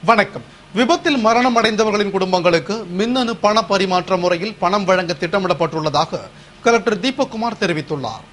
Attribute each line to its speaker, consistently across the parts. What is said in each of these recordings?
Speaker 1: வணக்கம். விபத்தில் மரணம் அடைந்தவர்களின் குடும்பங்களுக்கு மின்னணு பண பரிமாற்ற முறையில் பணம் வழங்க திட்டமிடப்பட்டுள்ளதாக கலெக்டர் தீபக்குமார் தெரிவித்துள்ளார்.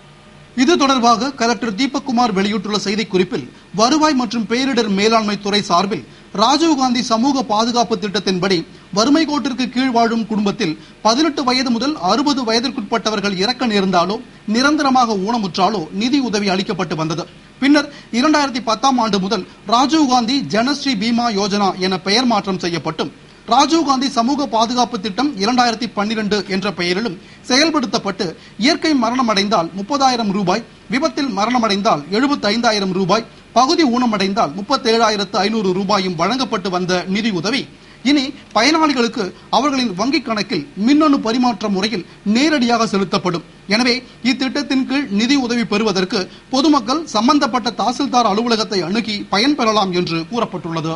Speaker 1: இது தொடர்பாக கலெக்டர் தீபக்குமார் வெளியிட்டுள்ள செய்திக்குறிப்பில், வருவாய் மற்றும் பேரிடர் மேலாண்மை துறை சார்பில் ராஜீவ்காந்தி சமூக பாதுகாப்பு திட்டத்தின்படி வறுமை கோட்டிற்கு கீழ் வாழும் குடும்பத்தில் 18 வயது முதல் 60 வயதிற்குட்பட்டவர்கள் இறக்க நேர்ந்தாலோ நிரந்தரமாக ஊனமுற்றாலோ நிதி உதவி அளிக்கப்பட்டு வந்தது. பின்னர் 2010ஆம் ஆண்டு முதல் ராஜீவ்காந்தி ஜனஸ்ரீ பீமா யோஜனா என பெயர் மாற்றம் செய்யப்பட்டும் ராஜீவ்காந்தி சமூக பாதுகாப்பு திட்டம் 2012 என்ற பெயரிலும் செயல்படுத்தப்பட்டு இயற்கை மரணம் அடைந்தால் 30,000 ரூபாய், விபத்தில் மரணமடைந்தால் 75,000 ரூபாய், பகுதி ஊனமடைந்தால் 37,500 ரூபாயும் வழங்கப்பட்டு வந்த நிதி உதவி இனி பயனாளிகளுக்கு அவர்களின் வங்கிக் கணக்கில் மின்னணு பரிமாற்ற முறையில் நேரடியாக செலுத்தப்படும். எனவே இத்திட்டத்தின் கீழ் நிதி உதவி பெறுவதற்கு பொதுமக்கள் சம்பந்தப்பட்ட தாசில்தார் அலுவலகத்தை அணுகி பயன்பெறலாம் என்று கூறப்பட்டுள்ளது.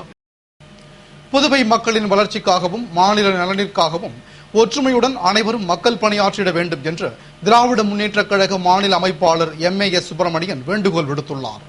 Speaker 1: புதுவை மக்களின் வளர்ச்சிக்காகவும் மாநில நலனிற்காகவும் ஒற்றுமையுடன் அனைவரும் மக்கள் பணியாற்றிட வேண்டும் என்று திராவிட முன்னேற்றக் கழக மாநில அமைப்பாளர் MAS சுப்பிரமணியன் வேண்டுகோள் விடுத்துள்ளார்.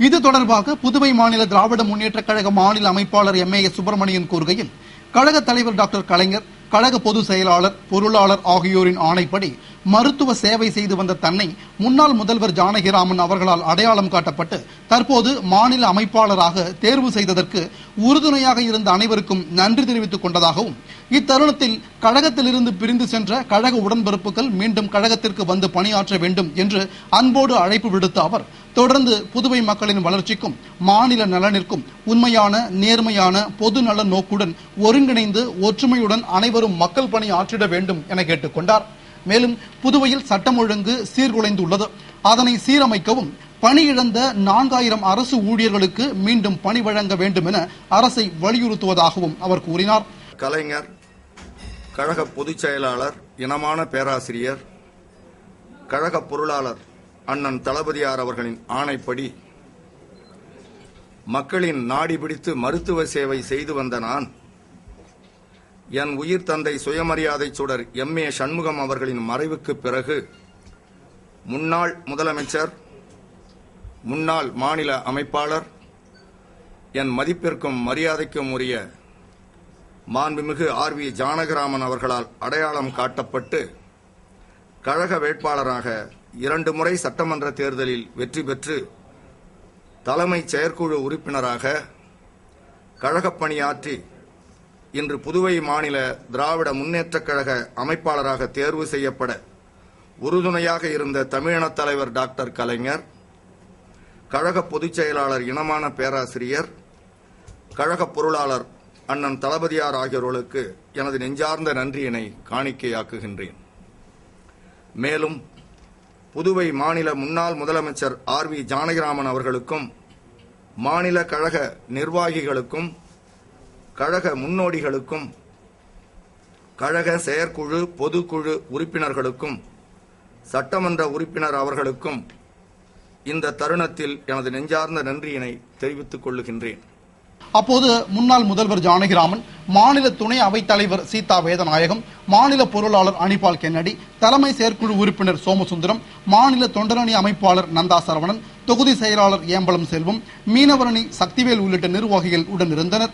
Speaker 1: இது தொடர்பாக புதுவை மாநில திராவிட முன்னேற்றக் கழக மாநில அமைப்பாளர் MAS சுப்பிரமணியன் கூறுகையில், கழக தலைவர் டாக்டர் கலைஞர், கழக பொதுச் செயலாளர், பொருளாளர் ஆகியோரின் ஆணைப்படி மருத்துவ சேவை செய்து வந்த தன்னை முன்னாள் முதல்வர் ஜானகிராமன் அவர்களால் அடையாளம் காட்டப்பட்டு தற்போது மாநில அமைப்பாளராக தேர்வு செய்ததற்கு உறுதுணையாக இருந்த அனைவருக்கும் நன்றி தெரிவித்துக் கொண்டதாகவும், இத்தருணத்தில் கழகத்திலிருந்து பிரிந்து சென்ற கழக உடன்பிறப்புகள் மீண்டும் கழகத்திற்கு வந்து பணியாற்ற வேண்டும் என்று அன்போடு அழைப்பு விடுத்த அவர், தொடர்ந்து புதுவை மக்களின் வளர்ச்சிக்கும் மாநில நலனிற்கும் உண்மையான நேர்மையான பொது நல நோக்குடன் ஒருங்கிணைந்து ஒற்றுமையுடன் அனைவரும் மக்கள் பணி ஆற்றிட வேண்டும் என கேட்டுக்கொண்டார். மேலும் புதுவையில் சட்டம் ஒழுங்கு சீர்குலைந்துள்ளது, அதனை சீரமைக்கவும் பணியிழந்த 4000 அரசு ஊழியர்களுக்கு மீண்டும் பணி வழங்க வேண்டும் என அரசை வலியுறுத்துவதாகவும் அவர் கூறினார்.
Speaker 2: கலைஞர், கழக பொதுச் செயலாளர், இனமான பேராசிரியர், கழக பொருளாளர் அண்ணன் தளபதியார் அவர்களின் ஆணைப்படி மக்களின் நாடி பிடித்து மருத்துவ சேவை செய்து வந்த நான், என் உயிர் தந்தை சுயமரியாதை சுடர் MA சண்முகம் அவர்களின் மறைவுக்கு பிறகு முன்னாள் முதலமைச்சர், முன்னாள் மாநில அமைப்பாளர், என் மதிப்பிற்கும் மரியாதைக்கும் உரிய மாண்புமிகு RV ஜானகிராமன் அவர்களால் அடையாளம் காட்டப்பட்டு கழக வேட்பாளராக 2 முறை சட்டமன்ற தேர்தலில் வெற்றி பெற்று தலைமை செயற்குழு உறுப்பினராக கழகப் பணியாற்றி இன்று புதுவை மாநில திராவிட முன்னேற்றக் கழக அமைப்பாளராக தேர்வு செய்யப்பட உறுதுணையாக இருந்த தமிழினத் தலைவர் டாக்டர் கலைஞர், கழக பொதுச் செயலாளர் இனமான பேராசிரியர், கழக பொருளாளர் அண்ணன் தளபதியார் ஆகியோர்களுக்கு எனது நெஞ்சார்ந்த நன்றியினை காணிக்கையாக்குகின்றேன். மேலும் புதுவை மாநில முன்னாள் முதலமைச்சர் RV ஜானகிராமன் அவர்களுக்கும் மாநில கழக நிர்வாகிகளுக்கும் கழக முன்னோடிகளுக்கும் கழக செயற்குழு பொதுக்குழு உறுப்பினர்களுக்கும் சட்டமன்ற உறுப்பினர் அவர்களுக்கும் இந்த தருணத்தில் எனது நெஞ்சார்ந்த நன்றியினை தெரிவித்துக் கொள்ளுகின்றேன்.
Speaker 1: அப்போது முன்னாள் முதல்வர் ஜானகிராமன், மாநில துணை அவைத் தலைவர் சீதா வேதநாயகம், மாநில பொருளாளர் அனிபால் கென்னடி, தலைமை செயற்குழு உறுப்பினர் சோமசுந்தரம், மாநில தொண்டரணி அமைப்பாளர் நந்தா சரவணன், தொகுதி செயலாளர் ஏம்பலம் செல்வம், மீனவரணி சக்திவேல் உள்ளிட்ட நிர்வாகிகள் உடனிருந்தனர்.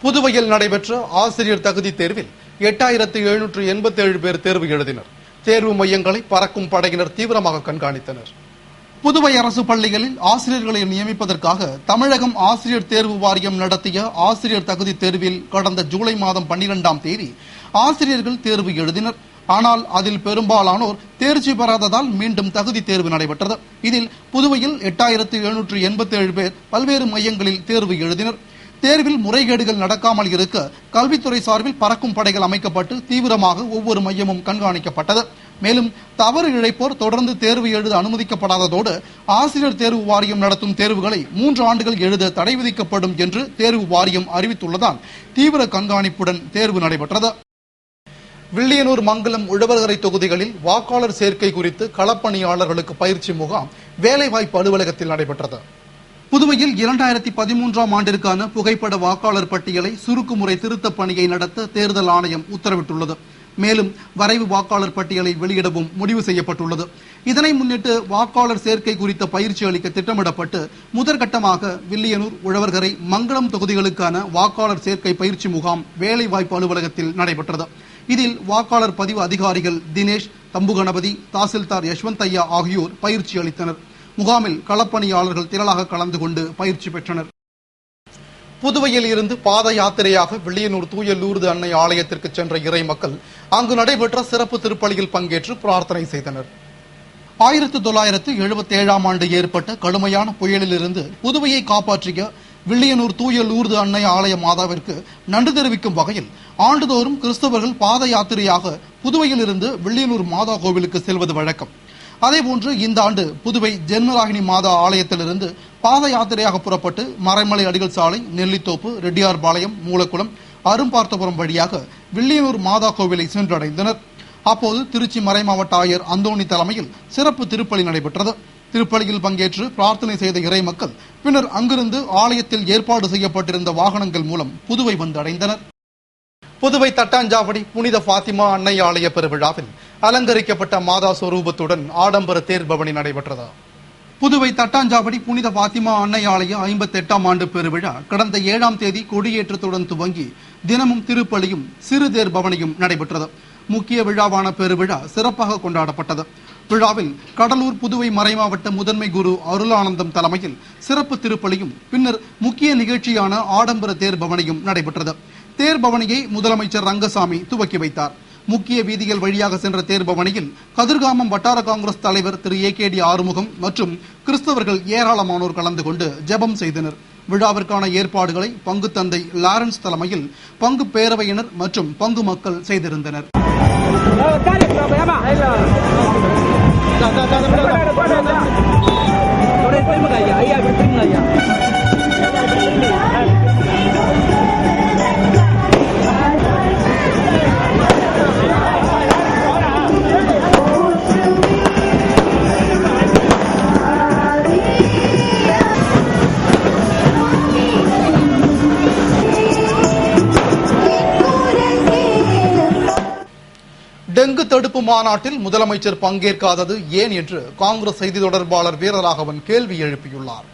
Speaker 1: புதுவையில் நடைபெற்ற ஆசிரியர் தகுதி தேர்வில் 8787 பேர் தேர்வு எழுதினர். தேர்வு மையங்களை பறக்கும் படையினர் தீவிரமாக கண்காணித்தனர். புதுவை அரசு பள்ளிகளில் ஆசிரியர்களை நியமிப்பதற்காக தமிழகம் ஆசிரியர் தேர்வு வாரியம் நடத்திய ஆசிரியர் தகுதி தேர்வில் கடந்த ஜூலை மாதம் 12ஆம் தேதி ஆசிரியர்கள் தேர்வு எழுதினர். ஆனால் அதில் பெரும்பாலானோர் தேர்ச்சி பெறாததால் மீண்டும் தகுதி தேர்வு நடைபெற்றது. இதில் புதுவையில் 8787 பேர் பல்வேறு மையங்களில் தேர்வு எழுதினர். தேர்வில் முறைகேடுகள் நடக்காமல் இருக்க கல்வித்துறை சார்பில் பறக்கும் படைகள் அமைக்கப்பட்டு தீவிரமாக ஒவ்வொரு மையமும் கண்காணிக்கப்பட்டது. மேலும் தவறு இழைப்போர் தொடர்ந்து தேர்வு எழுத அனுமதிக்கப்படாததோடு ஆசிரியர் தேர்வு வாரியம் நடத்தும் தேர்வுகளை 3 ஆண்டுகள் எழுத தடை விதிக்கப்படும் என்று தேர்வு வாரியம் அறிவித்துள்ளதால் தீவிர கண்காணிப்புடன் தேர்வு நடைபெற்றது. வில்லியனூர், மங்கலம், உழவர்கரை தொகுதிகளில் வாக்காளர் சேர்க்கை குறித்து களப்பணியாளர்களுக்கு பயிற்சி முகாம் வேலைவாய்ப்பு அலுவலகத்தில் நடைபெற்றது. புதுவையில் 2013ஆம் ஆண்டிற்கான புகைப்பட வாக்காளர் பட்டியலை சுருக்குமுறை திருத்தப் பணியை நடத்த தேர்தல் ஆணையம் உத்தரவிட்டுள்ளது. மேலும் வரைவு வாக்காளர் பட்டியலை வெளியிடவும் முடிவு செய்யப்பட்டுள்ளது. இதனை முன்னிட்டு வாக்காளர் சேர்க்கை குறித்த பயிற்சி அளிக்க திட்டமிடப்பட்டு முதற்கட்டமாக வில்லியனூர், உழவர்கரை, மங்களம் தொகுதிகளுக்கான வாக்காளர் சேர்க்கை பயிற்சி முகாம் வேலைவாய்ப்பு அலுவலகத்தில் நடைபெற்றது. இதில் வாக்காளர் பதிவு அதிகாரிகள் தினேஷ், தம்புகணபதி, தாசில்தார் யஷ்வந்த் ஐயா ஆகியோர் பயிற்சி அளித்தனர். முகாமில் களப்பணியாளர்கள் திரளாக கலந்து கொண்டு பயிற்சி பெற்றனர். புதுவையில் இருந்து பாத யாத்திரையாக வில்லியனூர் தூய லூர்து அன்னை ஆலயத்திற்கு சென்ற இறை மக்கள் அங்கு நடைபெற்ற சிறப்பு திருப்பலியில் பங்கேற்று பிரார்த்தனை செய்தனர். 1977ஆம் ஆண்டு ஏற்பட்ட கடுமையான புயலிலிருந்து புதுவையை காப்பாற்றிய வில்லியனூர் தூய லூர்து அன்னை ஆலய மாதாவிற்கு நன்றி தெரிவிக்கும் வகையில் ஆண்டுதோறும் கிறிஸ்தவர்கள் பாத யாத்திரையாக புதுவையில் இருந்து வில்லியனூர் மாதா கோவிலுக்கு செல்வது வழக்கம். அதேபோன்று இந்த ஆண்டு புதுவை ஜென்மராகினி மாதா ஆலயத்திலிருந்து பாத யாத்திரையாக புறப்பட்டு மறைமலை அடிகள் சாலை, நெல்லித்தோப்பு, ரெட்டியார்பாளையம், மூலக்குளம், அரும்பார்த்தபுரம் வழியாக வில்லியனூர் மாதா கோவிலை சென்றடைந்தனர். அப்போது திருச்சி மறைமாவட்ட ஆயர் அந்தோணி தலைமையில் சிறப்பு திருப்பலி நடைபெற்றது. திருப்பலியில் பங்கேற்று பிரார்த்தனை செய்த இறை மக்கள் பின்னர் அங்கிருந்து ஆலயத்தில் ஏற்பாடு செய்யப்பட்டிருந்த வாகனங்கள் மூலம் புதுவை வந்தடைந்தனர். புதுவை தட்டாஞ்சாவடி புனித பாத்திமா அன்னை ஆலய பெருவிழாவில் அலங்கரிக்கப்பட்ட மாதா சொரூபத்துடன் ஆடம்பர தேர்பவனி நடைபெற்றது. புதுவை தட்டாஞ்சாவடி புனித பாத்திமா அன்னை ஆலய 58ஆம் ஆண்டு பெருவிழா கடந்த 7ஆம் தேதி கொடியேற்றத்துடன் துவங்கி தினமும் திருப்பலியும் சிறு தேர்பவனியும் நடைபெற்றது. முக்கிய விழாவான பெருவிழா சிறப்பாக கொண்டாடப்பட்டது. விழாவில் கடலூர் புதுவை மறைமாவட்ட முதன்மை குரு அருளானந்தம் தலைமையில் சிறப்பு திருப்பலியும் பின்னர் முக்கிய நிகழ்ச்சியான ஆடம்பர தேர்பவனியும் நடைபெற்றது. தேர்பவனியை முதலமைச்சர் ரங்கசாமி துவக்கி வைத்தார். முக்கிய வீதிகள் வழியாக சென்ற தேர்பவனியில் கதிர்காமம் வட்டார காங்கிரஸ் தலைவர் திரு ஏகேடி ஆறுமுகம் மற்றும் கிறிஸ்தவர்கள் ஏராளமானோர் கலந்து கொண்டு ஜெபம் செய்தனர். விழாவிற்கான ஏற்பாடுகளை பங்கு தந்தை லாரன்ஸ் தலைமையில் பங்கு பேரவையினர் மற்றும் பங்கு மக்கள் செய்திருந்தனர். டெங்கு தடுப்பு மாநாட்டில் முதலமைச்சர் பங்கேற்காதது ஏன் என்று காங்கிரஸ் செய்தி தொடர்பாளர் வீரராகவன் கேள்வி எழுப்பியுள்ளார்.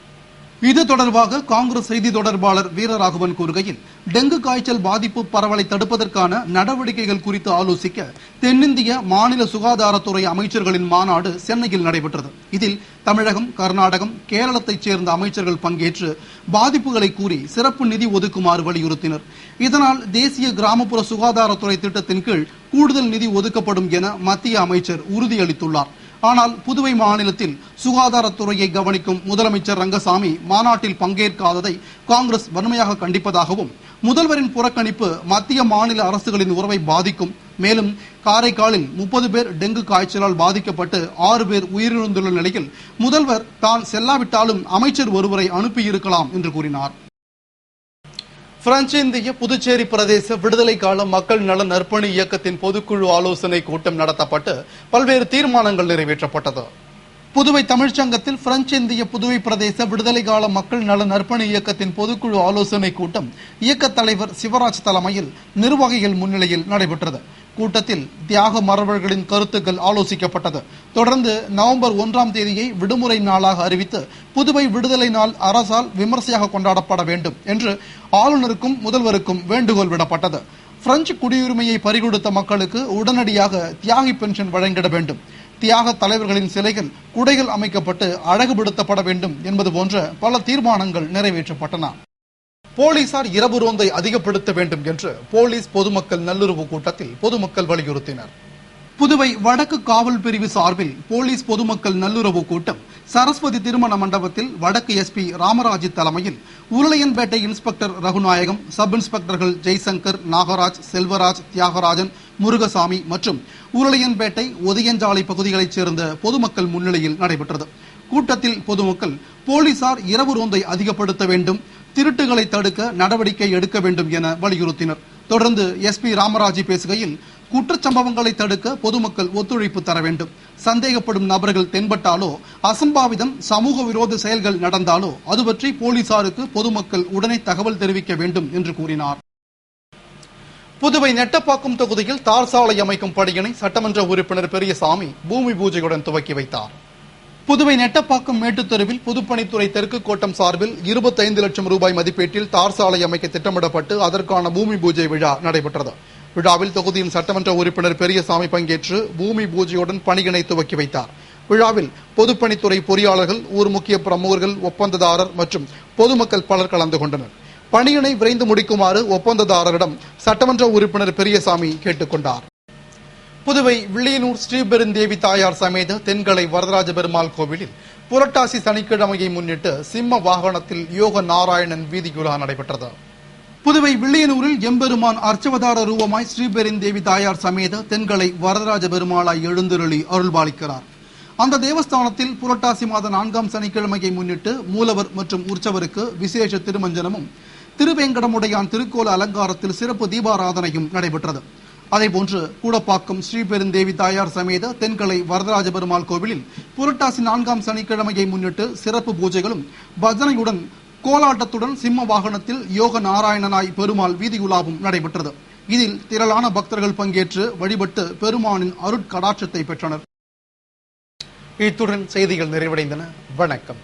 Speaker 1: இது தொடர்பாக காங்கிரஸ் செய்தி தொடர்பாளர் வீரராகவன் கூறுகையில், டெங்கு காய்ச்சல் பாதிப்பு பரவலை தடுப்பதற்கான நடவடிக்கைகள் குறித்து ஆலோசிக்க தென்னிந்திய மாநில சுகாதாரத்துறை அமைச்சர்களின் மாநாடு சென்னையில் நடைபெற்றது. இதில் தமிழகம், கர்நாடகம், கேரளத்தைச் சேர்ந்த அமைச்சர்கள் பங்கேற்று பாதிப்புகளை கூறி சிறப்பு நிதி ஒதுக்குமாறு வலியுறுத்தினர். இதனால் தேசிய கிராமப்புற சுகாதாரத்துறை திட்டத்தின் கீழ் கூடுதல் நிதி ஒதுக்கப்படும் என மத்திய அமைச்சர் உறுதியளித்துள்ளார். ஆனால் புதுவை மாநிலத்தில் சுகாதாரத்துறையை கவனிக்கும் முதலமைச்சர் ரங்கசாமி மாநாட்டில் பங்கேற்காததை காங்கிரஸ் வன்மையாக கண்டிப்பதாகவும், முதல்வரின் புறக்கணிப்பு மத்திய மாநில அரசுகளின் உறவை பாதிக்கும், மேலும் காரைக்காலில் 30 பேர் டெங்கு காய்ச்சலால் பாதிக்கப்பட்டு 6 பேர் உயிரிழந்துள்ள நிலையில் முதல்வர் தான் செல்லாவிட்டாலும் அமைச்சர் ஒருவரை அனுப்பியிருக்கலாம் என்று கூறினார். பிரெஞ்சு இந்திய புதுச்சேரி பிரதேச விடுதலை கால மக்கள் நல நற்பணி இயக்கத்தின் பொதுக்குழு ஆலோசனை கூட்டம் நடத்தப்பட்டு பல்வேறு தீர்மானங்கள் நிறைவேற்றப்பட்டது. புதுவை தமிழ்ச்சங்கத்தில் பிரெஞ்சு இந்திய புதுவை பிரதேச விடுதலை கால மக்கள் நல நற்பணி இயக்கத்தின் பொதுக்குழு ஆலோசனை கூட்டம் இயக்க தலைவர் சிவராஜ் தலைமையில் நிர்வாகிகள் முன்னிலையில் நடைபெற்றது. கூட்டத்தில் தியாக மறவர்களின் கருத்துக்கள் ஆலோசிக்கப்பட்டது. தொடர்ந்து நவம்பர் 1ஆம் தேதியை விடுமுறை நாளாக அறிவித்து புதுவை விடுதலை நாள் அரசால் விமர்சையாக கொண்டாடப்பட வேண்டும் என்று ஆளுநருக்கும் முதல்வருக்கும் வேண்டுகோள் விடப்பட்டது. பிரெஞ்சு குடியுரிமையை பறிகொடுத்த மக்களுக்கு உடனடியாக தியாகி பென்ஷன் வழங்கிட வேண்டும், தியாக தலைவர்களின் சிலைகள், குடைகள் அமைக்கப்பட்டு அழகுபடுத்தப்பட வேண்டும் என்பது போன்ற பல தீர்மானங்கள் நிறைவேற்றப்பட்டன. போலீசார் இரவு ரோந்தை அதிகப்படுத்த வேண்டும் என்று போலீஸ் பொதுமக்கள் நல்லுறவு கூட்டத்தில் பொதுமக்கள் வலியுறுத்தினர். புதுவை வடக்கு காவல் பிரிவு சார்பில் போலீஸ் பொதுமக்கள் நல்லுறவு கூட்டம் சரஸ்வதி திருமண மண்டபத்தில் வடக்கு எஸ்பி ராமராஜ் தலைமையில் உருளையன்பேட்டை இன்ஸ்பெக்டர் ரகுநாயகம், சப் இன்ஸ்பெக்டர்கள் ஜெய்சங்கர், நாகராஜ், செல்வராஜ், தியாகராஜன், முருகசாமி மற்றும் உருளையன்பேட்டை, ஒதியஞ்சாலை பகுதிகளைச் சேர்ந்த பொதுமக்கள் முன்னிலையில் நடைபெற்றது. கூட்டத்தில் பொதுமக்கள் போலீசார் இரவு ரோந்தை அதிகப்படுத்த வேண்டும், திருட்டுகளை தடுக்க நடவடிக்கை எடுக்க வேண்டும் என வலியுறுத்தினர். தொடர்ந்து எஸ்பி ராமராஜ் பேசுகையில், குற்றச்சம்பவங்களை தடுக்க பொதுமக்கள் ஒத்துழைப்பு தர வேண்டும், சந்தேகப்படும் நபர்கள் தென்பட்டாலோ, அசம்பாவிதம், சமூக விரோத செயல்கள் நடந்தாலோ அது பற்றி போலீசாருக்கு பொதுமக்கள் உடனே தகவல் தெரிவிக்க வேண்டும் என்று கூறினார். புதுவை நெட்டப்பாக்கம் தொகுதியில் தார் சாலை அமைக்கும் பணியினை சட்டமன்ற உறுப்பினர் பெரியசாமி பூமி பூஜையுடன் துவக்கி வைத்தார். புதுவை நெட்டப்பாக்கம் மேட்டுத்தெருவில் பொதுப்பணித்துறை தெற்கு கோட்டம் சார்பில் 25 லட்சம் ரூபாய் மதிப்பீட்டில் தார் சாலை அமைக்க திட்டமிடப்பட்டு அதற்கான பூமி பூஜை விழா நடைபெற்றது. விழாவில் தொகுதியின் சட்டமன்ற உறுப்பினர் பெரியசாமி பங்கேற்று பூமி பூஜையுடன் பணியினை துவக்கி வைத்தார். விழாவில் பொதுப்பணித்துறை பொறியாளர்கள், ஊர் முக்கிய பிரமுகர்கள், ஒப்பந்ததாரர் மற்றும் பொதுமக்கள் பலர் கலந்து கொண்டனர். பணியினை விரைந்து முடிக்குமாறு ஒப்பந்ததாரரிடம் சட்டமன்ற உறுப்பினர் பெரியசாமி கேட்டுக் கொண்டார். புதுவை வில்லியனூர் ஸ்ரீபெருந்தேவி தாயார் சமேத தென்கலை வரதராஜ பெருமாள் கோவிலில் புரட்டாசி சனிக்கிழமையை முன்னிட்டு சிம்ம வாகனத்தில் யோக நாராயணன் வீதியுலா நடைபெற்றது. புதுவை வில்லியனூரில் எம்பெருமான் அர்ச்சவதார ரூபமாய் ஸ்ரீபெருந்தேவி தாயார் சமேத தென்கலை வரதராஜ பெருமாளாய் எழுந்தருளி அருள்பாலிக்கிறார். அந்த தேவஸ்தானத்தில் புரட்டாசி மாத 4ஆம் சனிக்கிழமையை முன்னிட்டு மூலவர் மற்றும் உற்சவருக்கு விசேஷ திருமஞ்சனமும் திருவேங்கடமுடையான் திருக்கோல அலங்காரத்தில் சிறப்பு தீபாராதனையும் நடைபெற்றது. அதேபோன்று கூடப்பாக்கம் ஸ்ரீபெருந்தேவி தாயார் சமேத தென்கலை வரதராஜ பெருமாள் கோவிலில் புரட்டாசி 4ஆம் சனிக்கிழமையை முன்னிட்டு சிறப்பு பூஜைகளும் பஜனையுடன் கோலாட்டத்துடன் சிம்ம வாகனத்தில் யோக நாராயணனாய் பெருமாள் வீதியுலாவும் நடைபெற்றது. இதில் திரளான பக்தர்கள் பங்கேற்று வழிபட்டு பெருமானின் அருட்கடாட்சத்தை பெற்றனர். இத்துடன் செய்திகள் நிறைவடைந்தன. வணக்கம்.